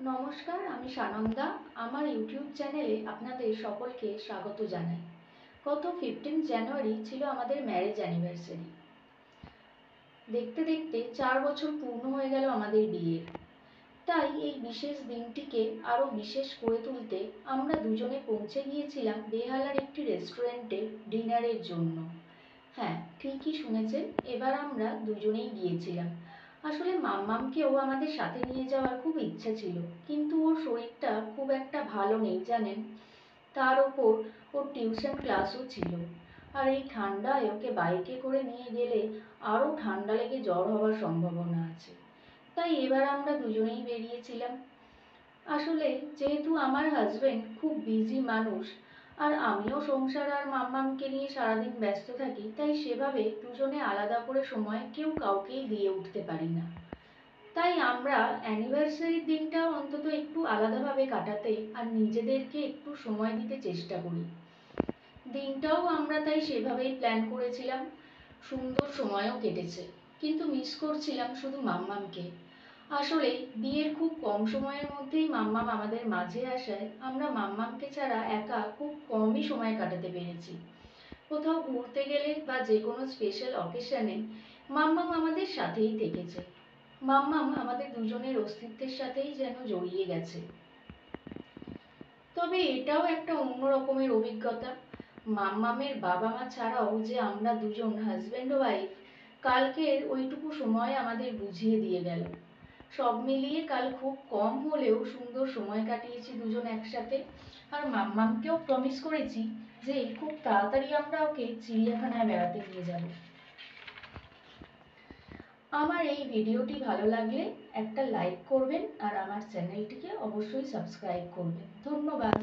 নমস্কার, আমি সানন্দা। আমার ইউটিউব চ্যানেলে আপনাদের সকলকে স্বাগত জানাই। গত 15 জানুয়ারি ছিল আমাদের ম্যারেজ অ্যানিভার্সারি। দেখতে দেখতে 4 বছর পূর্ণ হয়ে গেল আমাদের বিয়ের। তাই এই বিশেষ দিনটিকে আরও বিশেষ করে তুলতে আমরা দুজনে পৌঁছে গিয়েছিলাম বেহালার একটি রেস্টুরেন্টে ডিনারের জন্য। হ্যাঁ, ঠিকই শুনেছেন, এবার আমরা দুজনেই গিয়েছিলাম। আসলে মাম্মামকেও আমাদের সাথে নিয়ে যাওয়ার খুব ইচ্ছা ছিল, কিন্তু ওর শরীরটা খুব একটা ভালো নেই জানেন। তার ওপর ওর টিউশন ক্লাসও ছিল, আর এই ঠান্ডায় ওকে বাইকে করে নিয়ে গেলে আরও ঠান্ডা লেগে জ্বর হওয়ার সম্ভাবনা আছে। তাই এবার আমরা দুজনেই বেরিয়েছিলাম। আসলে যেহেতু আমার হাজবেন্ড খুব বিজি মানুষ, আর আমিও সংসার আর মাম্মামকে নিয়ে সারাদিন ব্যস্ত থাকি, তাই সেভাবে দুজনে আলাদা করে সময় কেউ কাউকেই দিয়ে উঠতে পারি না। তাই আমরা অ্যানিভার্সারির দিনটা অন্তত একটু আলাদাভাবে কাটাতে আর নিজেদেরকে একটু সময় দিতে চেষ্টা করি। দিনটাও আমরা তাই সেভাবেই প্ল্যান করেছিলাম। সুন্দর সময়ও কেটেছে, কিন্তু মিস করছিলাম শুধু মাম্মামকে। আসলে বিয়ের খুব কম সময়ের মধ্যেই মাম্মাম আমাদের মাঝে আসায় আমরা মাম্মামকে ছাড়া একা খুব কমই সময় কাটাতে পেরেছি। কোথাও ঘুরতে গেলে বা যে কোনো স্পেশাল অকেশনে মাম্মাম আমাদের সাথেই থেকেছে। মাম্মাম আমাদের দুজনের অস্তিত্বের সাথেই যেন জড়িয়ে গেছে। তবে এটাও একটা অন্য রকমের অভিজ্ঞতা। মাম্মামের বাবা মা ছাড়াও যে আমরা দুজন হাজব্যান্ড ওয়াইফ, কালকের ওইটুকু সময় আমাদের বুঝিয়ে দিয়ে গেল। সব মিলিয়ে কাল খুব কম হলেও সুন্দর সময় কাটিয়েছি দুজন একসাথে। আর মাম্মামকেও প্রমিস করেছি যে খুব তাড়াতাড়ি আমরা ওকে চিড়িয়াখানায় বেড়াতে নিয়ে যাব। আমার এই ভিডিওটি ভালো লাগলে একটা লাইক করবেন আর আমার চ্যানেলটিকে অবশ্যই সাবস্ক্রাইব করবেন। ধন্যবাদ।